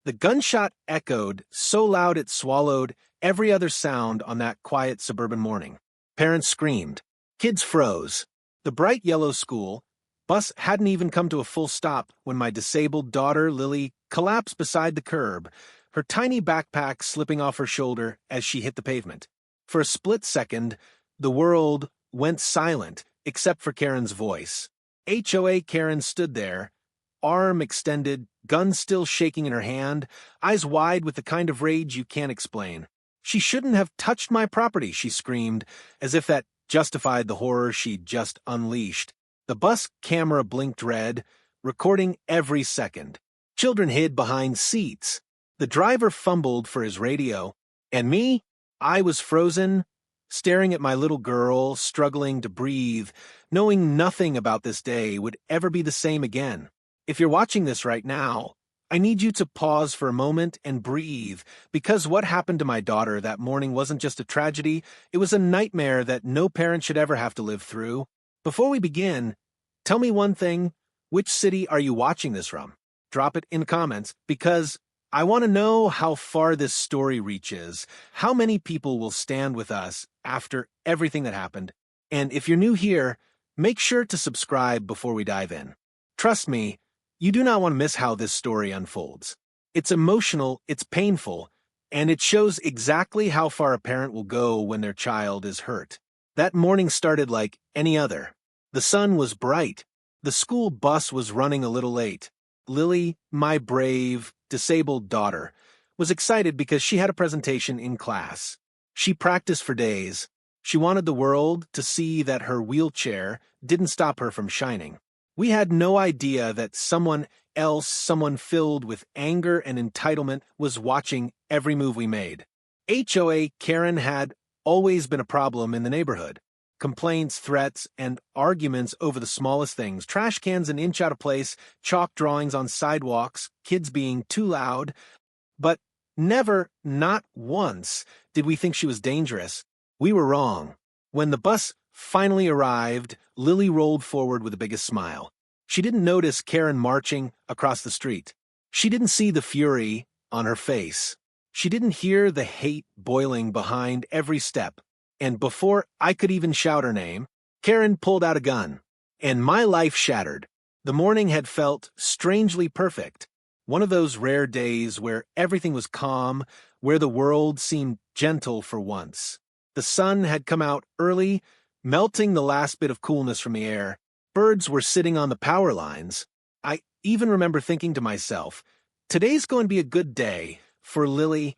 The gunshot echoed so loud it swallowed every other sound on that quiet suburban morning. Parents screamed. Kids froze. The bright yellow school bus hadn't even come to a full stop when my disabled daughter, Lily, collapsed beside the curb, her tiny backpack slipping off her shoulder as she hit the pavement. For a split second, the world went silent, except for Karen's voice. HOA Karen stood there, arm extended, gun still shaking in her hand, eyes wide with the kind of rage you can't explain. She shouldn't have touched my property, she screamed, as if that justified the horror she'd just unleashed. The bus camera blinked red, recording every second. Children hid behind seats. The driver fumbled for his radio. And me? I was frozen, staring at my little girl, struggling to breathe, knowing nothing about this day would ever be the same again. If you're watching this right now, I need you to pause for a moment and breathe, because what happened to my daughter that morning wasn't just a tragedy, it was a nightmare that no parent should ever have to live through. Before we begin, tell me one thing: which city are you watching this from? Drop it in the comments, because I want to know how far this story reaches, how many people will stand with us after everything that happened. And if you're new here, make sure to subscribe before we dive in. Trust me, you do not want to miss how this story unfolds. It's emotional, it's painful, and it shows exactly how far a parent will go when their child is hurt. That morning started like any other. The sun was bright. The school bus was running a little late. Lily, my brave, disabled daughter, was excited because she had a presentation in class. She practiced for days. She wanted the world to see that her wheelchair didn't stop her from shining. We had no idea that someone else, someone filled with anger and entitlement, was watching every move we made. HOA Karen had always been a problem in the neighborhood. Complaints, threats, and arguments over the smallest things. Trash cans an inch out of place, chalk drawings on sidewalks, kids being too loud. But never, not once, did we think she was dangerous. We were wrong. When the bus finally arrived, Lily rolled forward with the biggest smile. She didn't notice Karen marching across the street. She didn't see the fury on her face. She didn't hear the hate boiling behind every step. And before I could even shout her name, Karen pulled out a gun. And my life shattered. The morning had felt strangely perfect. One of those rare days where everything was calm, where the world seemed gentle for once. The sun had come out early, melting the last bit of coolness from the air. Birds were sitting on the power lines. I even remember thinking to myself, today's going to be a good day for Lily.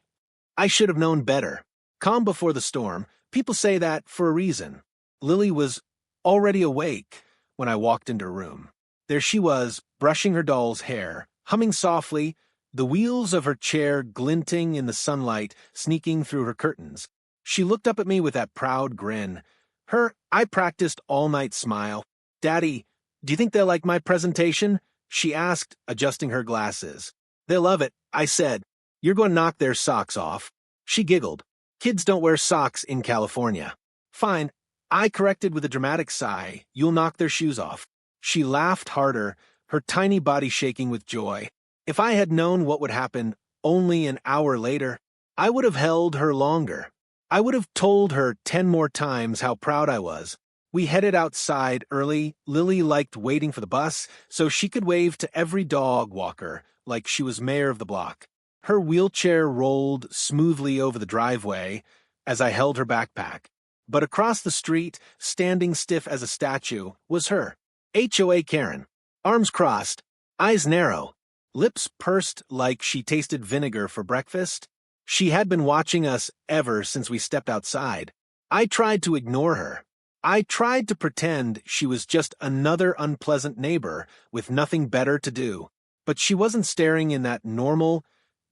I should have known better. Calm before the storm. People say that for a reason. Lily was already awake when I walked into her room. There she was, brushing her doll's hair, humming softly, the wheels of her chair glinting in the sunlight sneaking through her curtains. She looked up at me with that proud grin. Her I practiced all-night smile. "Daddy, do you think they'll like my presentation?" she asked, adjusting her glasses. "They'll love it," I said. "You're going to knock their socks off." She giggled. "Kids don't wear socks in California." "Fine," I corrected with a dramatic sigh. "You'll knock their shoes off." She laughed harder, her tiny body shaking with joy. If I had known what would happen only an hour later, I would have held her longer. I would have told her 10 more times how proud I was. We headed outside early. Lily liked waiting for the bus so she could wave to every dog walker like she was mayor of the block. Her wheelchair rolled smoothly over the driveway as I held her backpack. But across the street, standing stiff as a statue, was her. HOA Karen. Arms crossed, eyes narrow, lips pursed like she tasted vinegar for breakfast. She had been watching us ever since we stepped outside. I tried to ignore her. I tried to pretend she was just another unpleasant neighbor with nothing better to do. But she wasn't staring in that normal,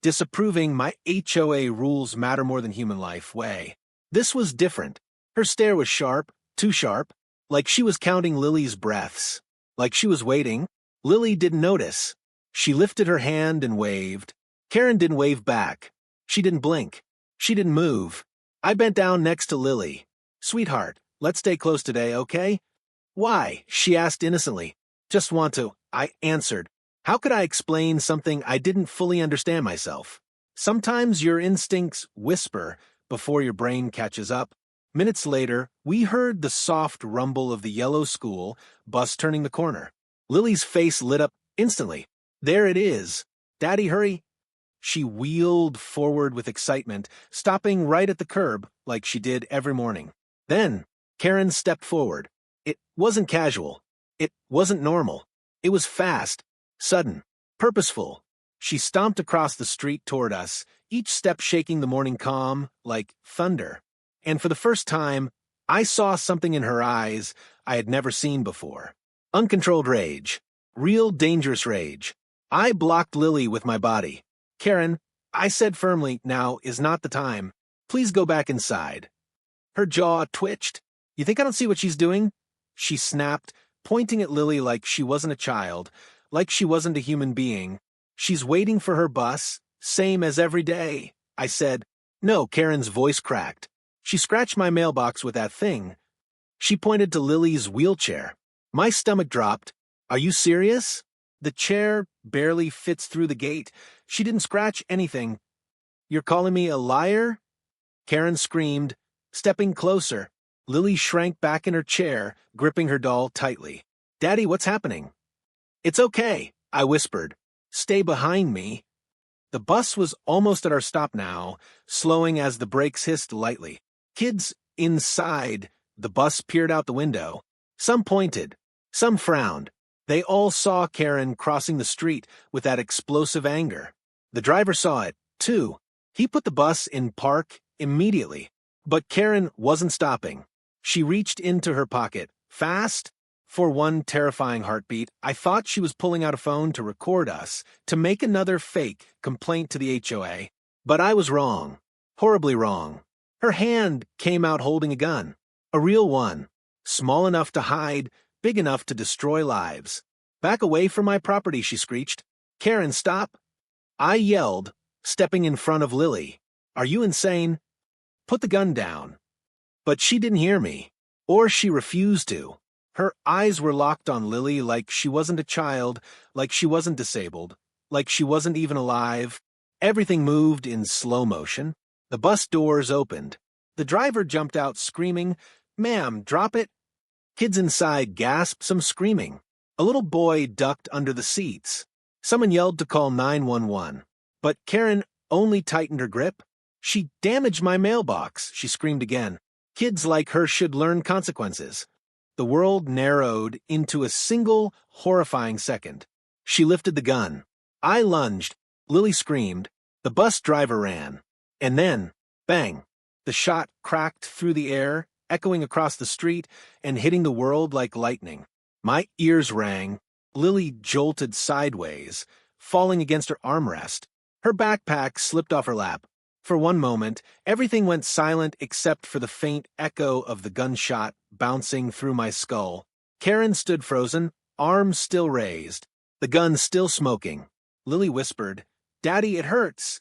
disapproving my HOA rules matter more than human life way. This was different. Her stare was sharp, too sharp, like she was counting Lily's breaths. Like she was waiting. Lily didn't notice. She lifted her hand and waved. Karen didn't wave back. She didn't blink. She didn't move. I bent down next to Lily. "Sweetheart, let's stay close today, okay?" "Why?" she asked innocently. "Just want to," I answered. How could I explain something I didn't fully understand myself? Sometimes your instincts whisper before your brain catches up. Minutes later, we heard the soft rumble of the yellow school bus turning the corner. Lily's face lit up instantly. There it is. Daddy, hurry. She wheeled forward with excitement, stopping right at the curb like she did every morning. Then, Karen stepped forward. It wasn't casual. It wasn't normal. It was fast, sudden, purposeful. She stomped across the street toward us, each step shaking the morning calm like thunder. And for the first time, I saw something in her eyes I had never seen before. Uncontrolled rage. Real dangerous rage. I blocked Lily with my body. Karen, I said firmly, now is not the time. Please go back inside. Her jaw twitched. You think I don't see what she's doing? She snapped, pointing at Lily like she wasn't a child, like she wasn't a human being. She's waiting for her bus, same as every day. I said, no, Karen's voice cracked. She scratched my mailbox with that thing. She pointed to Lily's wheelchair. My stomach dropped. Are you serious? The chair barely fits through the gate. She didn't scratch anything. You're calling me a liar? Karen screamed, stepping closer. Lily shrank back in her chair, gripping her doll tightly. Daddy, what's happening? It's okay, I whispered. Stay behind me. The bus was almost at our stop now, slowing as the brakes hissed lightly. Kids inside the bus peered out the window. Some pointed, some frowned. They all saw Karen crossing the street with that explosive anger. The driver saw it, too. He put the bus in park immediately. But Karen wasn't stopping. She reached into her pocket, fast. For one terrifying heartbeat, I thought she was pulling out a phone to record us, to make another fake complaint to the HOA. But I was wrong. Horribly wrong. Her hand came out holding a gun. A real one. Small enough to hide, big enough to destroy lives. Back away from my property, she screeched. Karen, stop. I yelled, stepping in front of Lily. Are you insane? Put the gun down. But she didn't hear me. Or she refused to. Her eyes were locked on Lily like she wasn't a child, like she wasn't disabled, like she wasn't even alive. Everything moved in slow motion. The bus doors opened. The driver jumped out screaming, Ma'am, drop it. Kids inside gasped, some screaming. A little boy ducked under the seats. Someone yelled to call 911. But Karen only tightened her grip. She damaged my mailbox, she screamed again. Kids like her should learn consequences. The world narrowed into a single, horrifying second. She lifted the gun. I lunged. Lily screamed. The bus driver ran. And then, bang! The shot cracked through the air, echoing across the street and hitting the world like lightning. My ears rang. Lily jolted sideways, falling against her armrest. Her backpack slipped off her lap. For one moment, everything went silent except for the faint echo of the gunshot bouncing through my skull. Karen stood frozen, arms still raised, the gun still smoking. Lily whispered, Daddy, it hurts.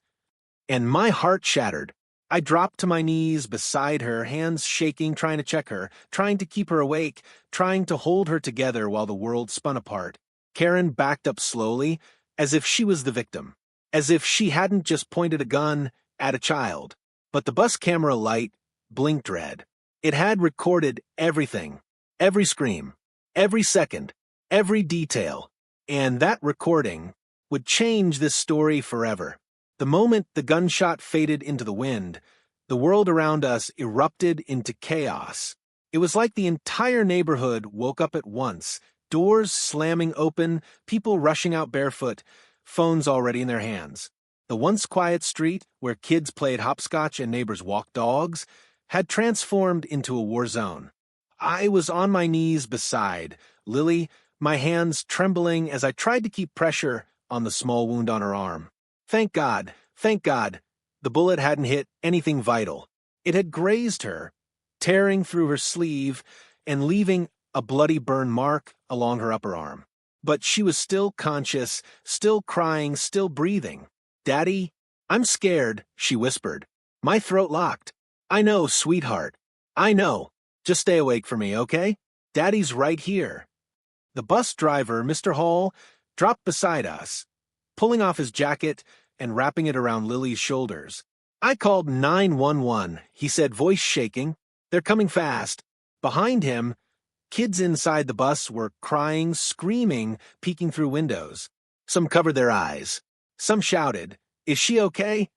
And my heart shattered. I dropped to my knees beside her, hands shaking, trying to check her, trying to keep her awake, trying to hold her together while the world spun apart. Karen backed up slowly, as if she was the victim, as if she hadn't just pointed a gun at a child. But the bus camera light blinked red. It had recorded everything, every scream, every second, every detail. And that recording would change this story forever. The moment the gunshot faded into the wind, the world around us erupted into chaos. It was like the entire neighborhood woke up at once, doors slamming open, people rushing out barefoot, phones already in their hands. The once quiet street, where kids played hopscotch and neighbors walked dogs, had transformed into a war zone. I was on my knees beside Lily, my hands trembling as I tried to keep pressure on the small wound on her arm. Thank God, the bullet hadn't hit anything vital. It had grazed her, tearing through her sleeve and leaving a bloody burn mark along her upper arm. But she was still conscious, still crying, still breathing. Daddy, I'm scared, she whispered. My throat locked. I know, sweetheart. I know. Just stay awake for me, okay? Daddy's right here. The bus driver, Mr. Hall, dropped beside us, pulling off his jacket and wrapping it around Lily's shoulders. "I called 911, he said, voice shaking. "They're coming fast." Behind him, kids inside the bus were crying, screaming, peeking through windows. Some covered their eyes. Some shouted, "Is she okay?"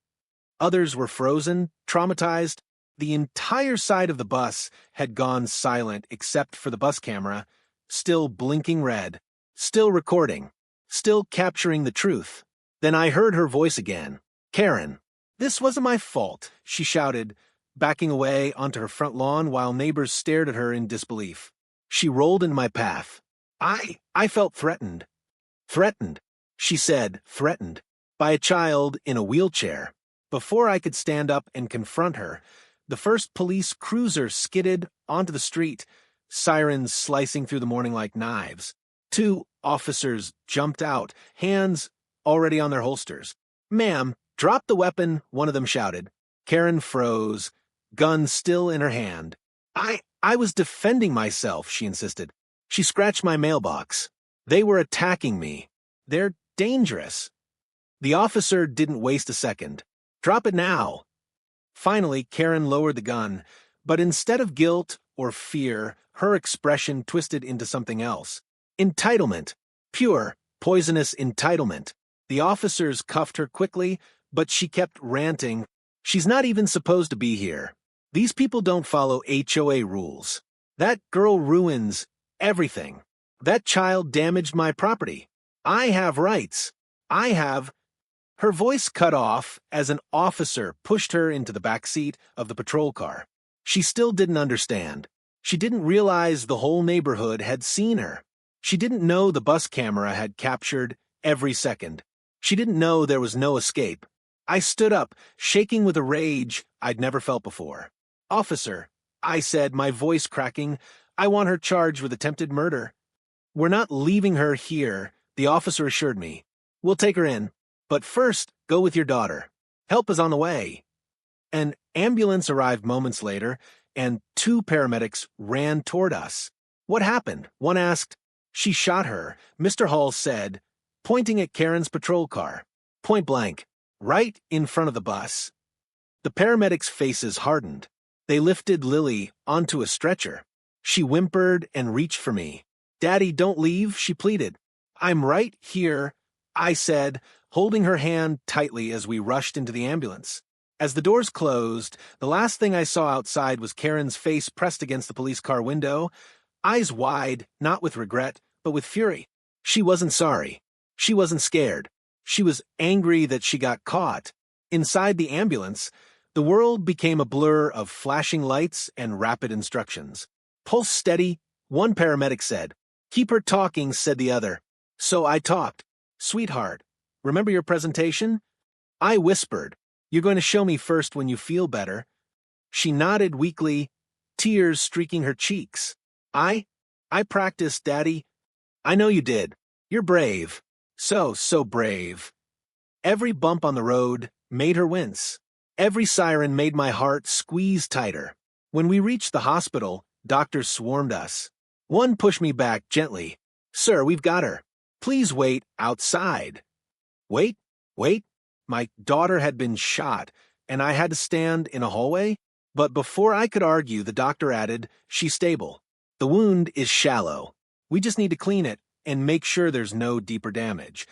Others were frozen, traumatized. The entire side of the bus had gone silent except for the bus camera, still blinking red, still recording, still capturing the truth. Then I heard her voice again. "Karen." "This wasn't my fault," she shouted, backing away onto her front lawn while neighbors stared at her in disbelief. She rolled into my path. I felt threatened. "Threatened," she said, threatened, by a child in a wheelchair. Before I could stand up and confront her, the first police cruiser skidded onto the street, sirens slicing through the morning like knives. 2 officers jumped out, hands already on their holsters. "Ma'am, drop the weapon," one of them shouted. Karen froze, gun still in her hand. I was defending myself," she insisted. She scratched my mailbox. "They were attacking me. They're dangerous." The officer didn't waste a second. "Drop it now." Finally, Karen lowered the gun, but instead of guilt or fear, her expression twisted into something else. Entitlement. Pure, poisonous entitlement. The officers cuffed her quickly, but she kept ranting. "She's not even supposed to be here. These people don't follow HOA rules. That girl ruins everything. That child damaged my property. I have rights. I have—" Her voice cut off as an officer pushed her into the back seat of the patrol car. She still didn't understand. She didn't realize the whole neighborhood had seen her. She didn't know the bus camera had captured every second. She didn't know there was no escape. I stood up, shaking with a rage I'd never felt before. "Officer," I said, my voice cracking, "I want her charged with attempted murder." "We're not leaving her here," the officer assured me. "We'll take her in. But first, go with your daughter. Help is on the way." An ambulance arrived moments later, and 2 paramedics ran toward us. "What happened?" one asked. "She shot her," Mr. Hall said, pointing at Karen's patrol car. Point blank, right in front of the bus. The paramedics' faces hardened. They lifted Lily onto a stretcher. She whimpered and reached for me. "Daddy, don't leave," she pleaded. "I'm right here," I said, holding her hand tightly as we rushed into the ambulance. As the doors closed, the last thing I saw outside was Karen's face pressed against the police car window, eyes wide, not with regret, but with fury. She wasn't sorry. She wasn't scared. She was angry that she got caught. Inside the ambulance, the world became a blur of flashing lights and rapid instructions. "Pulse steady," one paramedic said. "Keep her talking," said the other. So I talked. "Sweetheart, remember your presentation?" I whispered, "You're going to show me first when you feel better." She nodded weakly, tears streaking her cheeks. I practiced, Daddy." "I know you did. You're brave. So brave." Every bump on the road made her wince. Every siren made my heart squeeze tighter. When we reached the hospital, doctors swarmed us. One pushed me back gently. "Sir, we've got her. Please wait outside." Wait. My daughter had been shot, and I had to stand in a hallway? But before I could argue, the doctor added, "She's stable. The wound is shallow. We just need to clean it and make sure there's no deeper damage."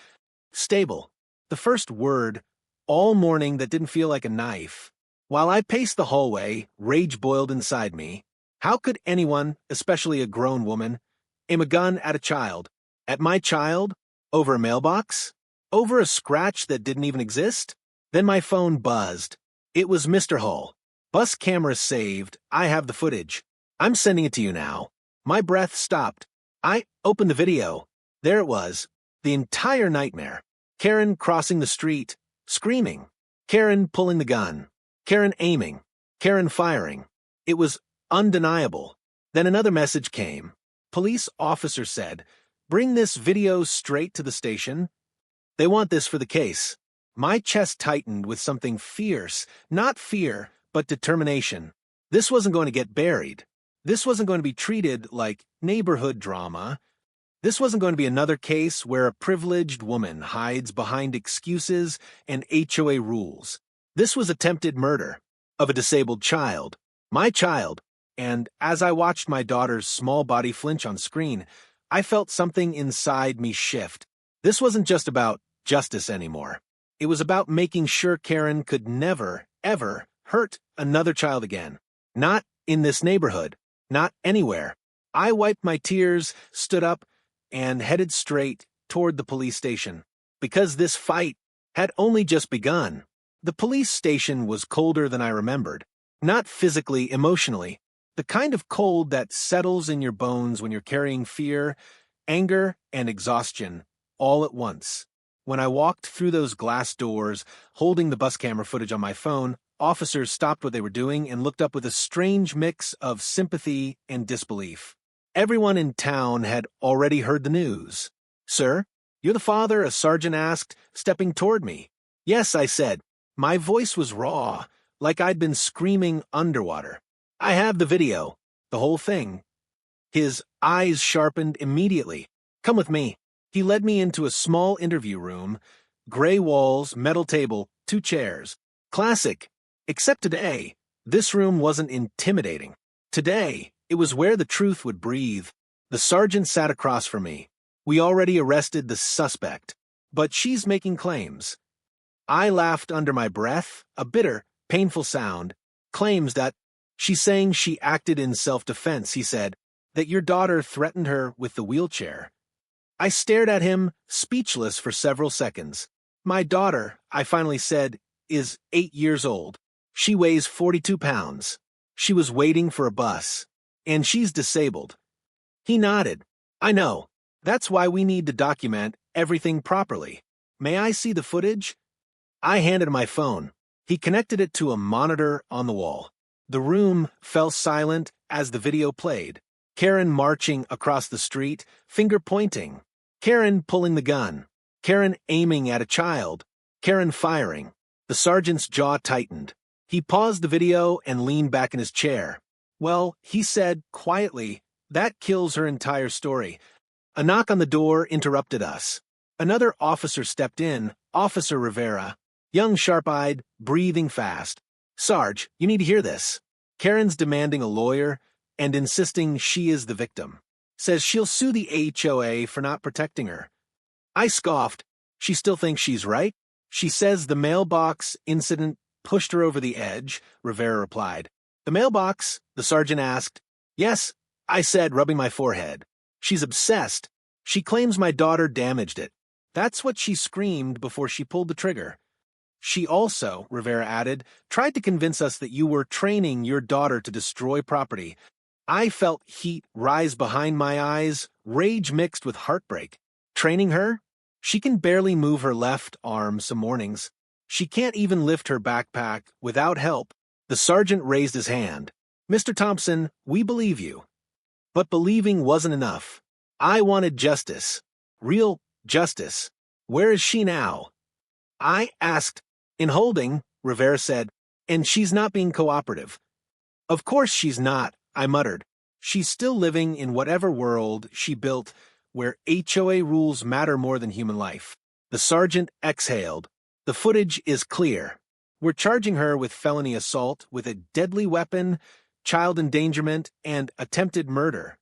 Stable. The first word all morning that didn't feel like a knife. While I paced the hallway, rage boiled inside me. How could anyone, especially a grown woman, aim a gun at a child? At my child? Over a mailbox? Over a scratch that didn't even exist? Then my phone buzzed. It was Mr. Hull. "Bus camera saved. I have the footage. I'm sending it to you now." My breath stopped. I opened the video. There it was. The entire nightmare. Karen crossing the street, screaming. Karen pulling the gun. Karen aiming. Karen firing. It was undeniable. Then another message came. Police officer said, "Bring this video straight to the station. They want this for the case." My chest tightened with something fierce, not fear, but determination. This wasn't going to get buried. This wasn't going to be treated like neighborhood drama. This wasn't going to be another case where a privileged woman hides behind excuses and HOA rules. This was attempted murder of a disabled child, my child, and as I watched my daughter's small body flinch on screen, I felt something inside me shift. This wasn't just about justice anymore. It was about making sure Karen could never, ever hurt another child again. Not in this neighborhood. Not anywhere. I wiped my tears, stood up, and headed straight toward the police station. Because this fight had only just begun. The police station was colder than I remembered. Not physically, emotionally. The kind of cold that settles in your bones when you're carrying fear, anger, and exhaustion all at once. When I walked through those glass doors, holding the bus camera footage on my phone, officers stopped what they were doing and looked up with a strange mix of sympathy and disbelief. Everyone in town had already heard the news. "Sir, you're the father?" a sergeant asked, stepping toward me. "Yes," I said. My voice was raw, like I'd been screaming underwater. "I have the video. The whole thing." His eyes sharpened immediately. "Come with me." He led me into a small interview room, gray walls, metal table, 2 chairs. Classic. Except today, this room wasn't intimidating. Today, it was where the truth would breathe. The sergeant sat across from me. "We already arrested the suspect, but she's making claims." I laughed under my breath, a bitter, painful sound. "Claims that she's saying she acted in self-defense," he said, "that your daughter threatened her with the wheelchair." I stared at him, speechless for several seconds. "My daughter," I finally said, "is 8 years old. She weighs 42 pounds. She was waiting for a bus. And she's disabled." He nodded. "I know. That's why we need to document everything properly. May I see the footage?" I handed him my phone. He connected it to a monitor on the wall. The room fell silent as the video played. Karen marching across the street, finger pointing. Karen pulling the gun. Karen aiming at a child. Karen firing. The sergeant's jaw tightened. He paused the video and leaned back in his chair. "Well," he said quietly, "that kills her entire story." A knock on the door interrupted us. Another officer stepped in, Officer Rivera. Young, sharp-eyed, breathing fast. "Sarge, you need to hear this. Karen's demanding a lawyer and insisting she is the victim. Says she'll sue the HOA for not protecting her." I scoffed. "She still thinks she's right?" "She says the mailbox incident pushed her over the edge," Rivera replied. "The mailbox?" the sergeant asked. "Yes," I said, rubbing my forehead. "She's obsessed. She claims my daughter damaged it. That's what she screamed before she pulled the trigger. She also," Rivera added, "tried to convince us that you were training your daughter to destroy property." I felt heat rise behind my eyes, rage mixed with heartbreak. Training her? She can barely move her left arm some mornings. She can't even lift her backpack without help. The sergeant raised his hand. "Mr. Thompson, we believe you." But believing wasn't enough. I wanted justice. Real justice. "Where is she now?" I asked. "In holding," Rivera said, "and she's not being cooperative." "Of course she's not," I muttered. "She's still living in whatever world she built where HOA rules matter more than human life." The sergeant exhaled. "The footage is clear. We're charging her with felony assault with a deadly weapon, child endangerment, and attempted murder."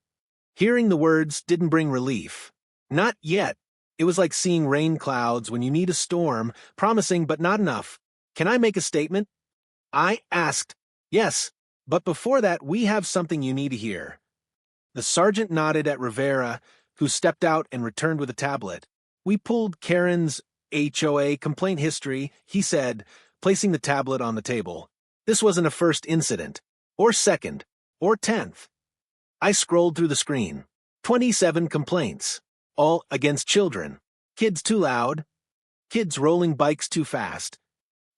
Hearing the words didn't bring relief. Not yet. It was like seeing rain clouds when you need a storm, promising but not enough. "Can I make a statement?" I asked. "Yes, but before that we have something you need to hear." The sergeant nodded at Rivera, who stepped out and returned with a tablet. "We pulled Karen's HOA complaint history," he said, placing the tablet on the table. "This wasn't a first incident, or second, or 10th. I scrolled through the screen. 27 complaints, all against children. Kids too loud. Kids rolling bikes too fast.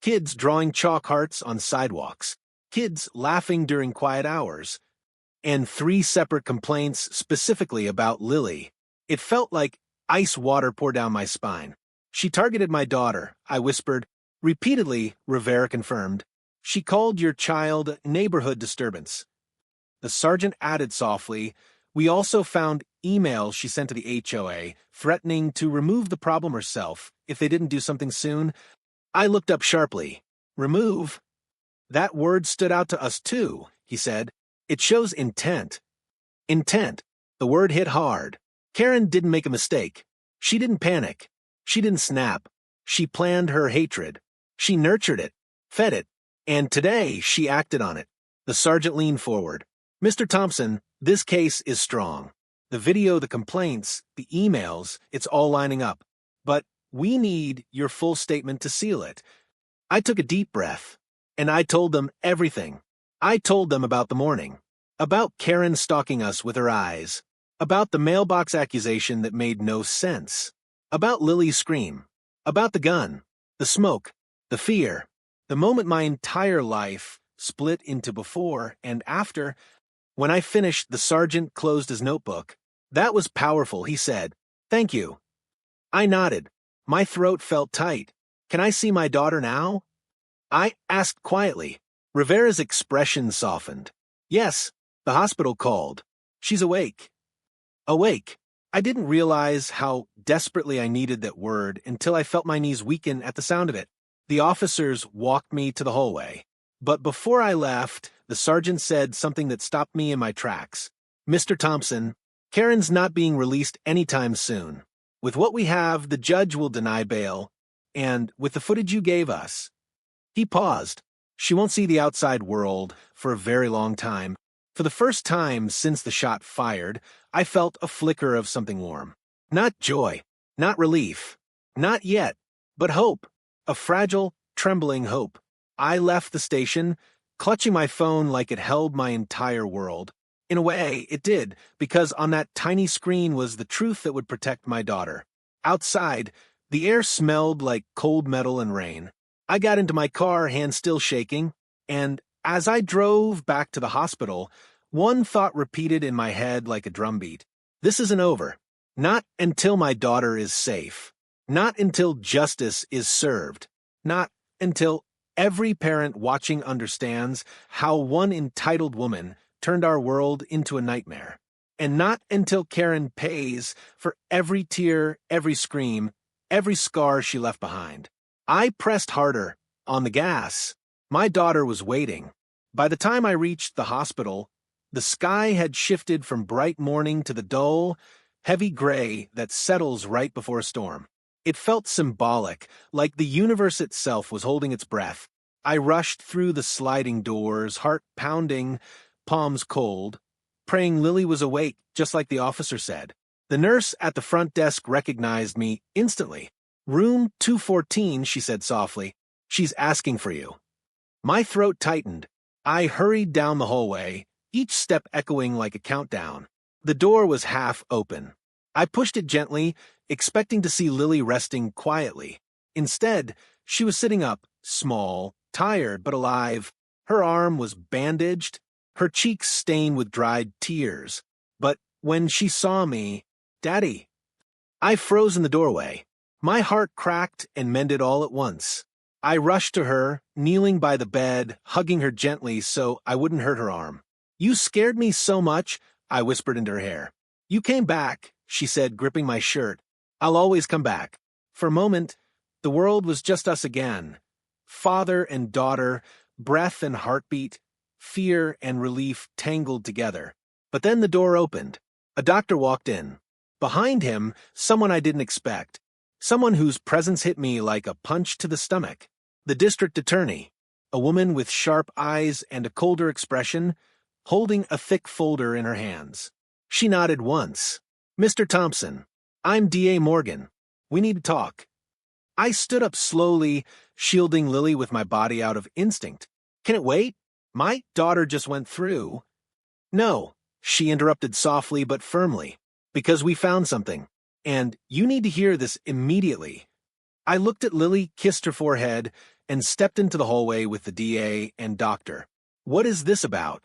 Kids drawing chalk hearts on sidewalks. Kids laughing during quiet hours. And 3 separate complaints specifically about Lily. It felt like ice water poured down my spine. "She targeted my daughter," I whispered. "Repeatedly," Rivera confirmed. "She called your child neighborhood disturbance." The sergeant added softly, "We also found emails she sent to the HOA, threatening to remove the problem herself if they didn't do something soon. I looked up sharply. Remove? That word stood out to us too, he said. It shows intent. Intent. The word hit hard. Karen didn't make a mistake. She didn't panic. She didn't snap. She planned her hatred. She nurtured it, fed it, and today she acted on it. The sergeant leaned forward. Mr. Thompson, this case is strong. The video, the complaints, the emails, it's all lining up. But we need your full statement to seal it. I took a deep breath, and I told them everything. I told them about the morning, about Karen stalking us with her eyes, about the mailbox accusation that made no sense, about Lily's scream, about the gun, the smoke, the fear, the moment my entire life split into before and after. When I finished, the sergeant closed his notebook. That was powerful, he said. Thank you. I nodded. My throat felt tight. Can I see my daughter now? I asked quietly. Rivera's expression softened. Yes, the hospital called. She's awake. Awake. I didn't realize how desperately I needed that word until I felt my knees weaken at the sound of it. The officers walked me to the hallway. But before I left, the sergeant said something that stopped me in my tracks. Mr. Thompson, Karen's not being released anytime soon. With what we have, the judge will deny bail. And with the footage you gave us. He paused. She won't see the outside world for a very long time. For the first time since the shot fired, I felt a flicker of something warm. Not joy, not relief, not yet, but hope. A fragile, trembling hope. I left the station, clutching my phone like it held my entire world. In a way, it did, because on that tiny screen was the truth that would protect my daughter. Outside, the air smelled like cold metal and rain. I got into my car, hands still shaking, and as I drove back to the hospital, one thought repeated in my head like a drumbeat. This isn't over. Not until my daughter is safe. Not until justice is served. Not until every parent watching understands how one entitled woman turned our world into a nightmare. And not until Karen pays for every tear, every scream, every scar she left behind. I pressed harder, on the gas. My daughter was waiting. By the time I reached the hospital, the sky had shifted from bright morning to the dull, heavy gray that settles right before a storm. It felt symbolic, like the universe itself was holding its breath. I rushed through the sliding doors, heart pounding, palms cold, praying Lily was awake, just like the officer said. The nurse at the front desk recognized me instantly. Room 214, she said softly. She's asking for you. My throat tightened. I hurried down the hallway, each step echoing like a countdown. The door was half open. I pushed it gently, expecting to see Lily resting quietly. Instead, she was sitting up, small, tired but alive. Her arm was bandaged, her cheeks stained with dried tears. But when she saw me, Daddy, I froze in the doorway. My heart cracked and mended all at once. I rushed to her, kneeling by the bed, hugging her gently so I wouldn't hurt her arm. You scared me so much, I whispered into her hair. You came back, she said, gripping my shirt. I'll always come back. For a moment, the world was just us again. Father and daughter, breath and heartbeat, fear and relief tangled together. But then the door opened. A doctor walked in. Behind him, someone I didn't expect. Someone whose presence hit me like a punch to the stomach. The district attorney, a woman with sharp eyes and a colder expression, holding a thick folder in her hands. She nodded once. Mr. Thompson, I'm D.A. Morgan. We need to talk. I stood up slowly, shielding Lily with my body out of instinct. Can it wait? My daughter just went through. No, she interrupted softly but firmly, because we found something. And you need to hear this immediately. I looked at Lily, kissed her forehead, and stepped into the hallway with the DA and doctor. What is this about?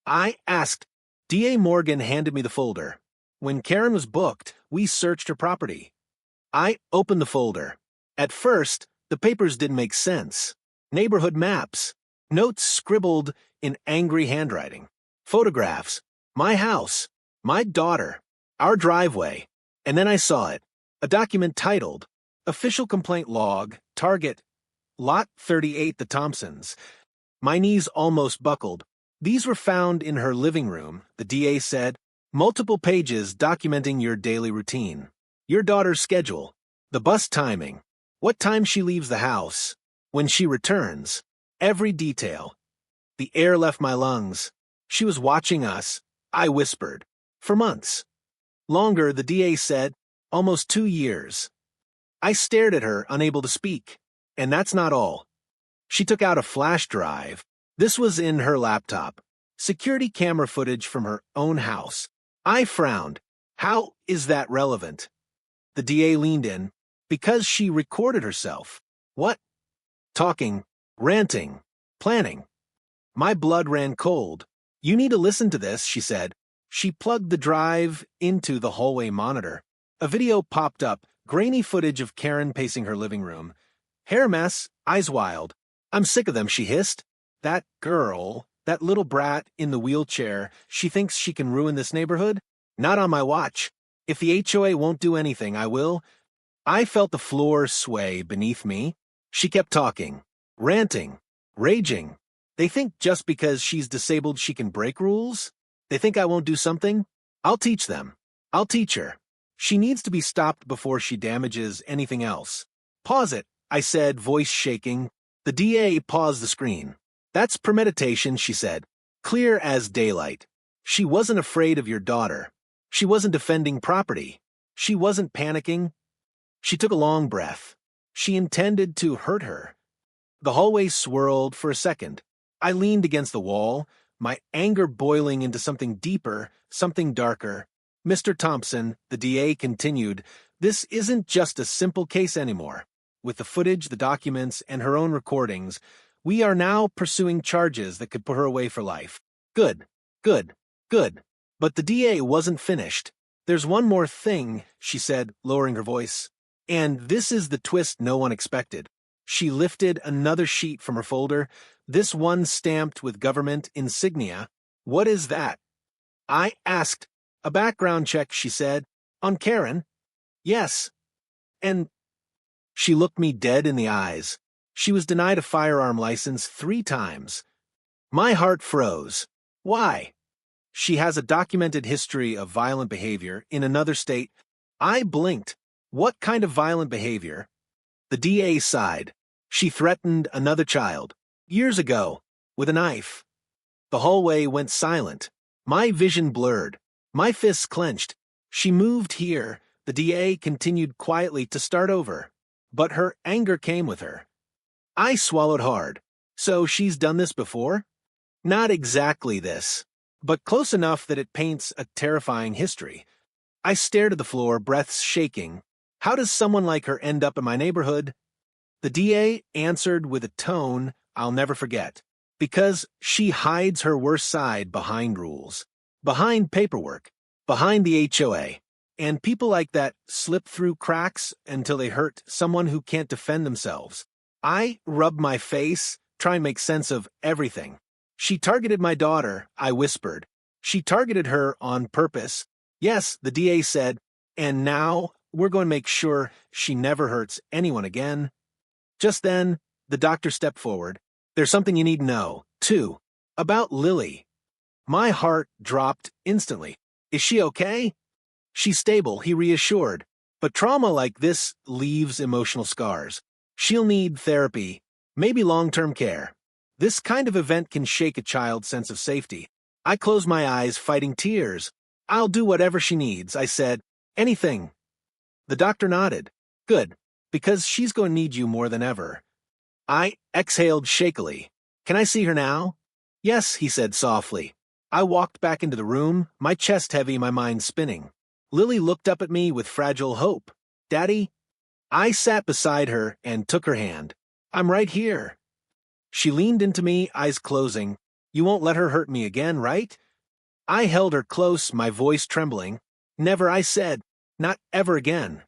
I asked. D.A. Morgan handed me the folder. When Karen was booked, we searched her property. I opened the folder. At first, the papers didn't make sense. Neighborhood maps, notes scribbled in angry handwriting, photographs, my house, my daughter. our driveway. And then I saw it. A document titled, Official Complaint Log, Target, Lot 38, the Thompsons. My knees almost buckled. These were found in her living room, the DA said. Multiple pages documenting your daily routine. Your daughter's schedule. The bus timing. What time she leaves the house. When she returns. Every detail. The air left my lungs. She was watching us, I whispered. For months. Longer, the DA said. Almost 2 years. I stared at her, unable to speak. And that's not all. She took out a flash drive. This was in her laptop. Security camera footage from her own house. I frowned. How is that relevant? The DA leaned in. Because she recorded herself. What? Talking, ranting, planning. My blood ran cold. You need to listen to this, she said. She plugged the drive into the hallway monitor. A video popped up, grainy footage of Karen pacing her living room. Hair mess, eyes wild. I'm sick of them, she hissed. That girl, that little brat in the wheelchair, she thinks she can ruin this neighborhood? Not on my watch. If the HOA won't do anything, I will. I felt the floor sway beneath me. She kept talking, ranting, raging. They think just because she's disabled she can break rules? They think I won't do something? I'll teach them. I'll teach her. She needs to be stopped before she damages anything else. Pause it, I said, voice shaking. The DA paused the screen. That's premeditation, she said. Clear as daylight. She wasn't afraid of your daughter. She wasn't defending property. She wasn't panicking. She took a long breath. She intended to hurt her. The hallway swirled for a second. I leaned against the wall, my anger boiling into something deeper, something darker. Mr. Thompson, the DA continued, this isn't just a simple case anymore. With the footage, the documents, and her own recordings, we are now pursuing charges that could put her away for life. Good, good, good. But the DA wasn't finished. There's one more thing, she said, lowering her voice. And this is the twist no one expected. She lifted another sheet from her folder, this one stamped with government insignia. What is that? I asked. A background check, she said. On Karen? Yes. And she looked me dead in the eyes. She was denied a firearm license 3 times. My heart froze. Why? She has a documented history of violent behavior in another state. I blinked. What kind of violent behavior? The DA sighed. She threatened another child. Years ago. With a knife. The hallway went silent. My vision blurred. My fists clenched. She moved here. The DA continued quietly to start over. But her anger came with her. I swallowed hard. So she's done this before? Not exactly this. But close enough that it paints a terrifying history. I stared at the floor, breaths shaking. How does someone like her end up in my neighborhood? The DA answered with a tone I'll never forget. Because she hides her worst side behind rules. Behind paperwork. Behind the HOA. And people like that slip through cracks until they hurt someone who can't defend themselves. I rubbed my face, trying to make sense of everything. She targeted my daughter, I whispered. She targeted her on purpose. Yes, the DA said, and now we're going to make sure she never hurts anyone again. Just then, the doctor stepped forward. There's something you need to know, too, about Lily. My heart dropped instantly. Is she okay? She's stable, he reassured. But trauma like this leaves emotional scars. She'll need therapy, maybe long-term care. This kind of event can shake a child's sense of safety. I closed my eyes, fighting tears. I'll do whatever she needs, I said. Anything. The doctor nodded. Good, because she's going to need you more than ever. I exhaled shakily. Can I see her now? Yes, he said softly. I walked back into the room, my chest heavy, my mind spinning. Lily looked up at me with fragile hope. Daddy? I sat beside her and took her hand. I'm right here. She leaned into me, eyes closing. You won't let her hurt me again, right? I held her close, my voice trembling. Never, I said. Not ever again.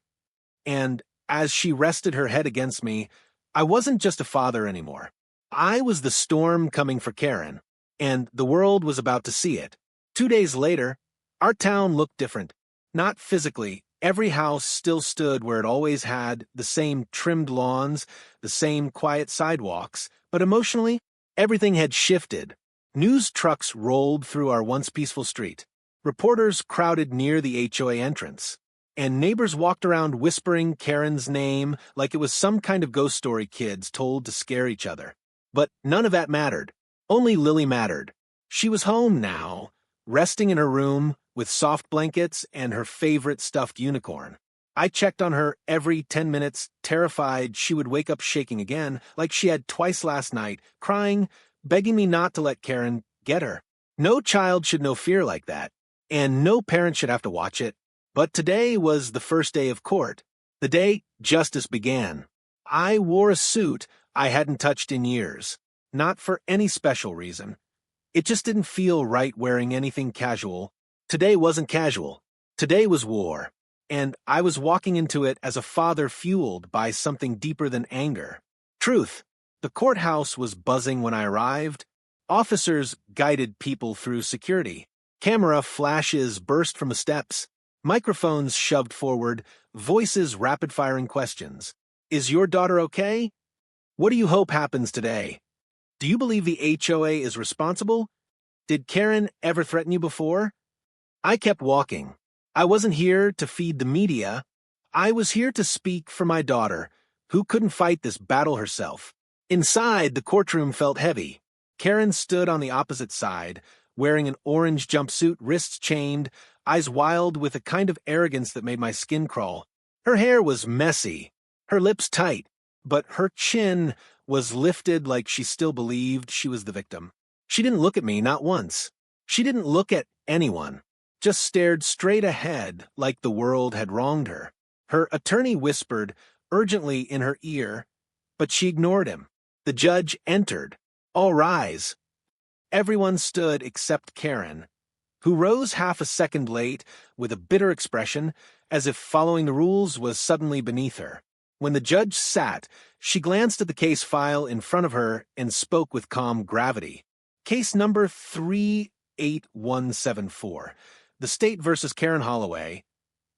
And as she rested her head against me, I wasn't just a father anymore. I was the storm coming for Karen, and the world was about to see it. 2 days later, our town looked different. Not physically. Every house still stood where it always had, the same trimmed lawns, the same quiet sidewalks, but emotionally, everything had shifted. News trucks rolled through our once peaceful street. Reporters crowded near the HOA entrance. And neighbors walked around whispering Karen's name like it was some kind of ghost story kids told to scare each other. But none of that mattered. Only Lily mattered. She was home now, resting in her room with soft blankets and her favorite stuffed unicorn. I checked on her every 10 minutes, terrified she would wake up shaking again, like she had twice last night, crying, begging me not to let Karen get her. No child should know fear like that, and no parent should have to watch it. But today was the first day of court, the day justice began. I wore a suit I hadn't touched in years, not for any special reason. It just didn't feel right wearing anything casual. Today wasn't casual. Today was war, and I was walking into it as a father fueled by something deeper than anger. Truth. The courthouse was buzzing when I arrived. Officers guided people through security. Camera flashes burst from the steps. Microphones shoved forward, voices rapid-firing questions. Is your daughter okay? What do you hope happens today? Do you believe the HOA is responsible? Did Karen ever threaten you before? I kept walking. I wasn't here to feed the media. I was here to speak for my daughter, who couldn't fight this battle herself. Inside, the courtroom felt heavy. Karen stood on the opposite side, wearing an orange jumpsuit, wrists chained, eyes wild with a kind of arrogance that made my skin crawl. Her hair was messy, her lips tight, but her chin was lifted like she still believed she was the victim. She didn't look at me, not once. She didn't look at anyone, just stared straight ahead like the world had wronged her. Her attorney whispered urgently in her ear, but she ignored him. The judge entered. All rise. Everyone stood except Karen, who rose half a second late with a bitter expression, as if following the rules was suddenly beneath her. When the judge sat, she glanced at the case file in front of her and spoke with calm gravity. Case number 38174. The State versus Karen Holloway.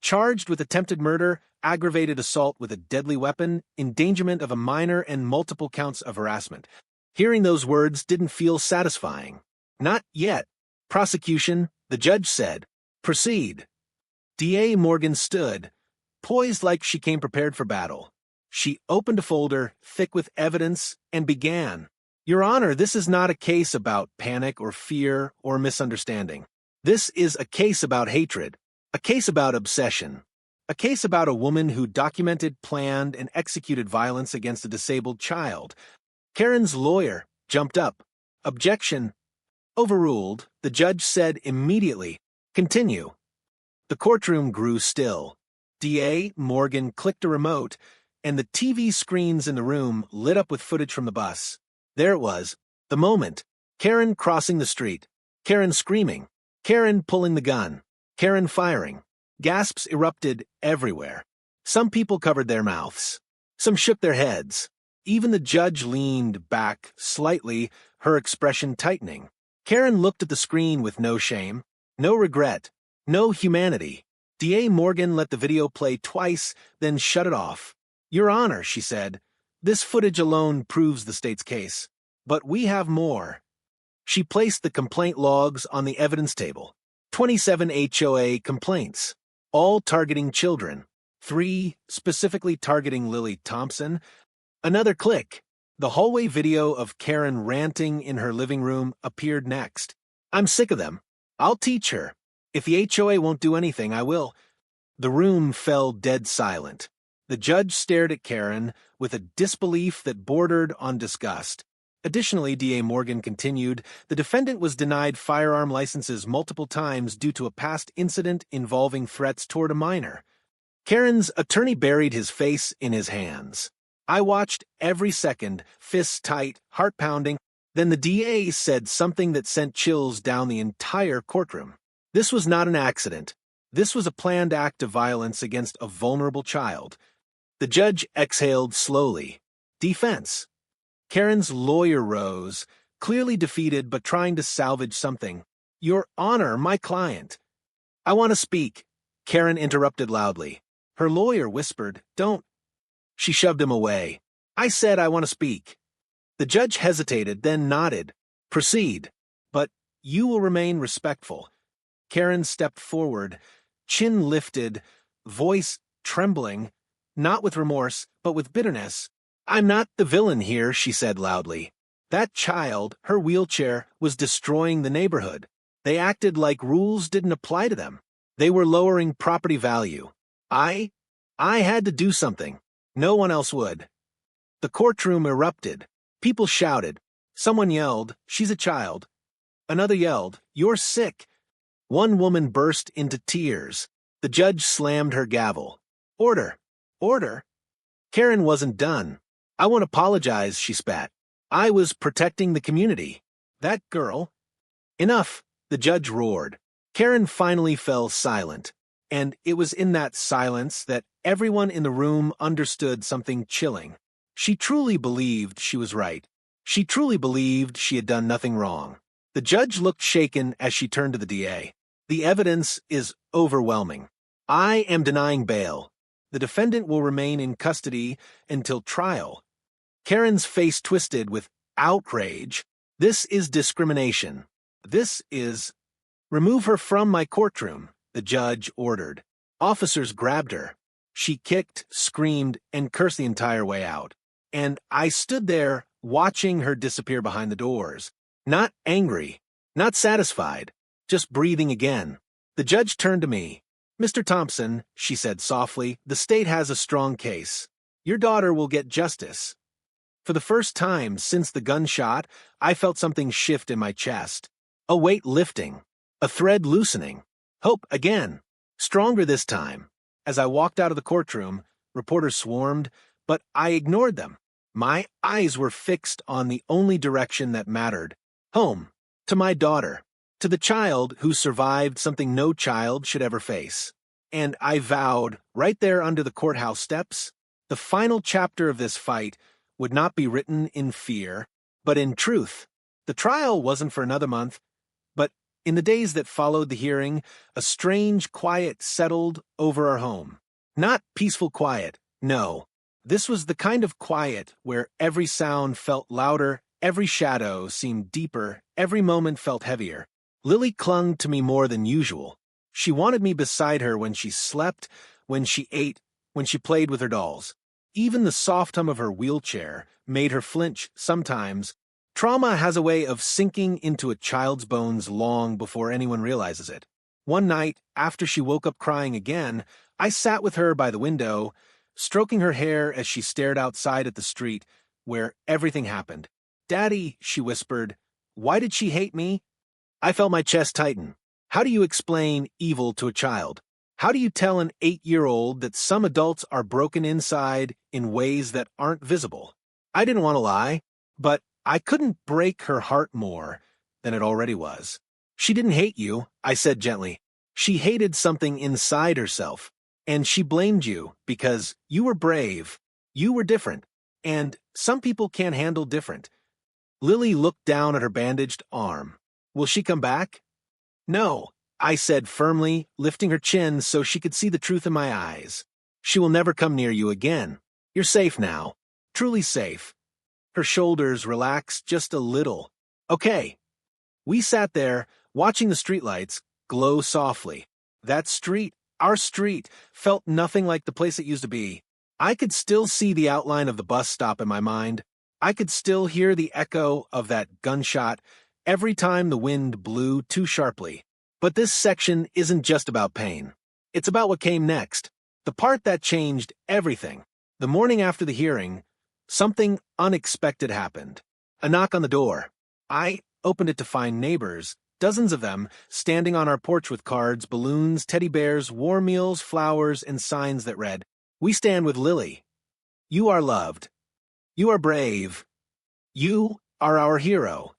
Charged with attempted murder, aggravated assault with a deadly weapon, endangerment of a minor, and multiple counts of harassment. Hearing those words didn't feel satisfying. Not yet. Prosecution, the judge said. Proceed. DA Morgan stood, poised like she came prepared for battle. She opened a folder, thick with evidence, and began. Your Honor, this is not a case about panic or fear or misunderstanding. This is a case about hatred, a case about obsession, a case about a woman who documented, planned, and executed violence against a disabled child. Karen's lawyer jumped up. Objection. Overruled, the judge said immediately. Continue. The courtroom grew still. DA Morgan clicked a remote, and the TV screens in the room lit up with footage from the bus. There it was, the moment. Karen crossing the street. Karen screaming. Karen pulling the gun. Karen firing. Gasps erupted everywhere. Some people covered their mouths. Some shook their heads. Even the judge leaned back slightly, her expression tightening. Karen looked at the screen with no shame, no regret, no humanity. DA Morgan let the video play twice, then shut it off. Your Honor, she said, this footage alone proves the state's case. But we have more. She placed the complaint logs on the evidence table. 27 HOA complaints, all targeting children. 3 specifically targeting Lily Thompson. Another click. The hallway video of Karen ranting in her living room appeared next. I'm sick of them. I'll teach her. If the HOA won't do anything, I will. The room fell dead silent. The judge stared at Karen with a disbelief that bordered on disgust. Additionally, DA Morgan continued, the defendant was denied firearm licenses multiple times due to a past incident involving threats toward a minor. Karen's attorney buried his face in his hands. I watched every second, fists tight, heart pounding. Then the DA said something that sent chills down the entire courtroom. This was not an accident. This was a planned act of violence against a vulnerable child. The judge exhaled slowly. Defense. Karen's lawyer rose, clearly defeated but trying to salvage something. Your Honor, my client. I want to speak. Karen interrupted loudly. Her lawyer whispered, "Don't." She shoved him away. I said I want to speak. The judge hesitated, then nodded. Proceed. But you will remain respectful. Karen stepped forward, chin lifted, voice trembling, not with remorse, but with bitterness. I'm not the villain here, she said loudly. That child, her wheelchair, was destroying the neighborhood. They acted like rules didn't apply to them. They were lowering property value. I had to do something. No one else would. The courtroom erupted. People shouted. Someone yelled, "She's a child." Another yelled, "You're sick." One woman burst into tears. The judge slammed her gavel. Order. Order. Karen wasn't done. I won't apologize, she spat. I was protecting the community. That girl. Enough, the judge roared. Karen finally fell silent, and it was in that silence that everyone in the room understood something chilling. She truly believed she was right. She truly believed she had done nothing wrong. The judge looked shaken as she turned to the DA. The evidence is overwhelming. I am denying bail. The defendant will remain in custody until trial. Karen's face twisted with outrage. This is discrimination. This is... Remove her from my courtroom, the judge ordered. Officers grabbed her. She kicked, screamed, and cursed the entire way out. And I stood there watching her disappear behind the doors. Not angry, not satisfied, just breathing again. The judge turned to me. Mr. Thompson, she said softly, the state has a strong case. Your daughter will get justice. For the first time since the gunshot, I felt something shift in my chest. A weight lifting. A thread loosening. Hope again. Stronger this time. As I walked out of the courtroom, reporters swarmed, but I ignored them. My eyes were fixed on the only direction that mattered. Home. To my daughter. To the child who survived something no child should ever face. And I vowed, right there under the courthouse steps, the final chapter of this fight would not be written in fear, but in truth. The trial wasn't for another month, but in the days that followed the hearing, a strange quiet settled over our home. Not peaceful quiet, no. This was the kind of quiet where every sound felt louder, every shadow seemed deeper, every moment felt heavier. Lily clung to me more than usual. She wanted me beside her when she slept, when she ate, when she played with her dolls. Even the soft hum of her wheelchair made her flinch sometimes. Trauma has a way of sinking into a child's bones long before anyone realizes it. One night, after she woke up crying again, I sat with her by the window, stroking her hair as she stared outside at the street, where everything happened. "Daddy," she whispered, "why did she hate me?" I felt my chest tighten. How do you explain evil to a child? How do you tell an 8-year-old that some adults are broken inside in ways that aren't visible? I didn't want to lie, but I couldn't break her heart more than it already was. She didn't hate you, I said gently. She hated something inside herself, and she blamed you because you were brave, you were different, and some people can't handle different. Lily looked down at her bandaged arm. Will she come back? No, I said firmly, lifting her chin so she could see the truth in my eyes. She will never come near you again. You're safe now, truly safe. Her shoulders relaxed just a little. Okay. We sat there, watching the streetlights glow softly. That street, our street, felt nothing like the place it used to be. I could still see the outline of the bus stop in my mind. I could still hear the echo of that gunshot every time the wind blew too sharply. But this section isn't just about pain. It's about what came next. The part that changed everything. The morning after the hearing, something unexpected happened. A knock on the door. I opened it to find neighbors, dozens of them, standing on our porch with cards, balloons, teddy bears, warm meals, flowers, and signs that read, "We stand with Lily. You are loved. You are brave. You are our hero."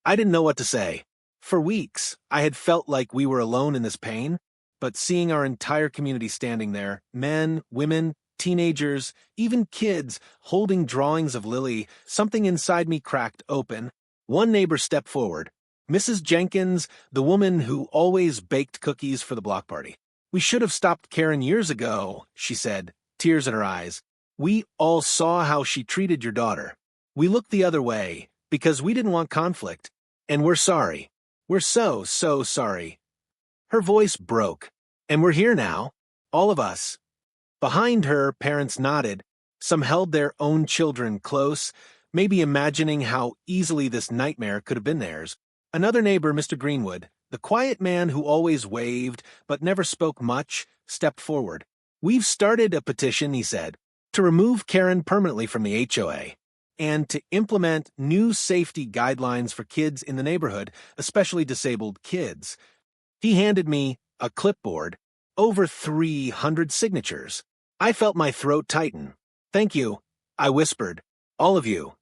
I didn't know what to say. For weeks, I had felt like we were alone in this pain, but seeing our entire community standing there, men, women, teenagers, even kids, holding drawings of Lily, something inside me cracked open. One neighbor stepped forward. Mrs. Jenkins, the woman who always baked cookies for the block party. We should have stopped Karen years ago, she said, tears in her eyes. We all saw how she treated your daughter. We looked the other way, because we didn't want conflict. And we're sorry. We're so sorry. Her voice broke. And we're here now. All of us. Behind her, parents nodded. Some held their own children close, maybe imagining how easily this nightmare could have been theirs. Another neighbor, Mr. Greenwood, the quiet man who always waved but never spoke much, stepped forward. We've started a petition, he said, to remove Karen permanently from the HOA and to implement new safety guidelines for kids in the neighborhood, especially disabled kids. He handed me a clipboard, over 300 signatures. I felt my throat tighten. Thank you, I whispered. All of you.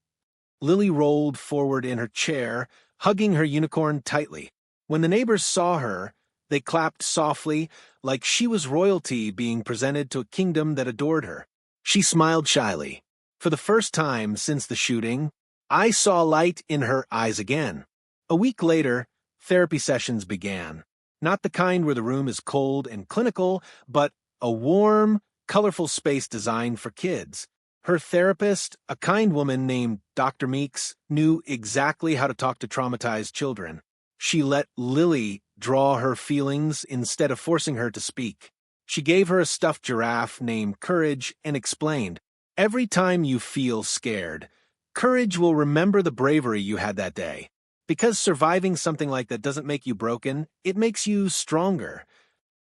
Lily rolled forward in her chair, hugging her unicorn tightly. When the neighbors saw her, they clapped softly, like she was royalty being presented to a kingdom that adored her. She smiled shyly. For the first time since the shooting, I saw light in her eyes again. A week later, therapy sessions began. Not the kind where the room is cold and clinical, but a warm, colorful space designed for kids. Her therapist, a kind woman named Dr. Meeks, knew exactly how to talk to traumatized children. She let Lily draw her feelings instead of forcing her to speak. She gave her a stuffed giraffe named Courage and explained, every time you feel scared, Courage will remember the bravery you had that day. Because surviving something like that doesn't make you broken, it makes you stronger.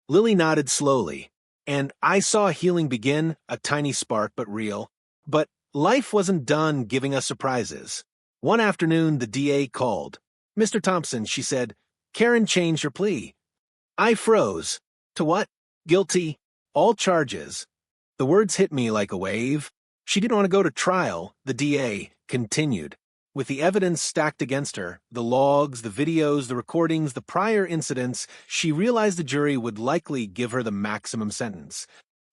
Lily nodded slowly, and I saw healing begin, a tiny spark but real. But life wasn't done giving us surprises. One afternoon, the DA called. Mr. Thompson, she said, Karen changed her plea. I froze. To what? Guilty. All charges. The words hit me like a wave. She didn't want to go to trial, the DA continued. With the evidence stacked against her, the logs, the videos, the recordings, the prior incidents, she realized the jury would likely give her the maximum sentence.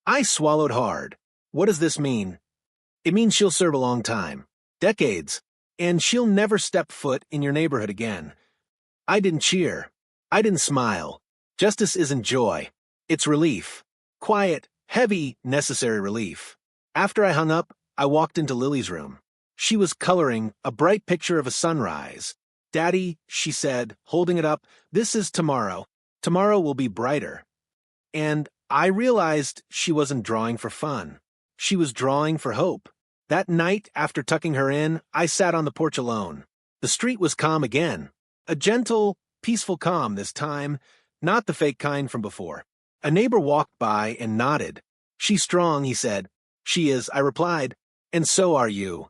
I swallowed hard. What does this mean? It means she'll serve a long time. Decades. And she'll never step foot in your neighborhood again. I didn't cheer. I didn't smile. Justice isn't joy. It's relief. Quiet, heavy, necessary relief. After I hung up, I walked into Lily's room. She was coloring a bright picture of a sunrise. Daddy, she said, holding it up, this is tomorrow. Tomorrow will be brighter. And I realized she wasn't drawing for fun. She was drawing for hope. That night, after tucking her in, I sat on the porch alone. The street was calm again. A gentle, peaceful calm this time, not the fake kind from before. A neighbor walked by and nodded. She's strong, he said. She is, I replied. And so are you.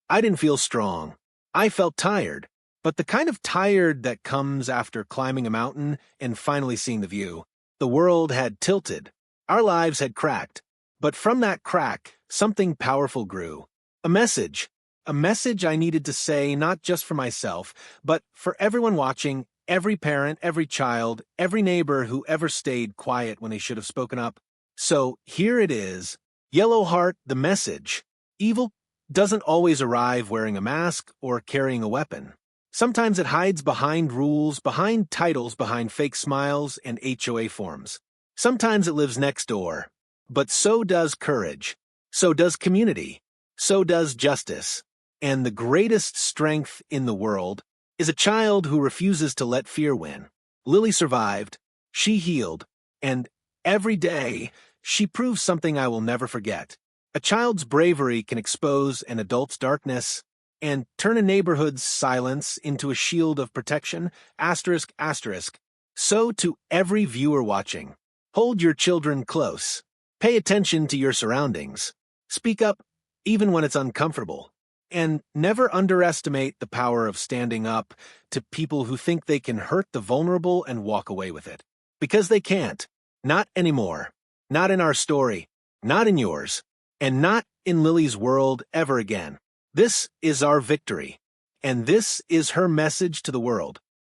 I didn't feel strong. I felt tired, but the kind of tired that comes after climbing a mountain and finally seeing the view. The world had tilted. Our lives had cracked. But from that crack, something powerful grew. A message I needed to say not just for myself, but for everyone watching, every parent, every child, every neighbor who ever stayed quiet when they should have spoken up. So here it is. Yellow Heart, the message. Evil doesn't always arrive wearing a mask or carrying a weapon. Sometimes it hides behind rules, behind titles, behind fake smiles and HOA forms. Sometimes it lives next door. But so does courage. So does community. So does justice. And the greatest strength in the world is a child who refuses to let fear win. Lily survived. She healed. And every day, she proves something I will never forget. A child's bravery can expose an adult's darkness and turn a neighborhood's silence into a shield of protection, asterisk, asterisk. So to every viewer watching, hold your children close. Pay attention to your surroundings. Speak up, even when it's uncomfortable. And never underestimate the power of standing up to people who think they can hurt the vulnerable and walk away with it. Because they can't. Not anymore. Not in our story. Not in yours. And not in Lily's world ever again. This is our victory. And this is her message to the world.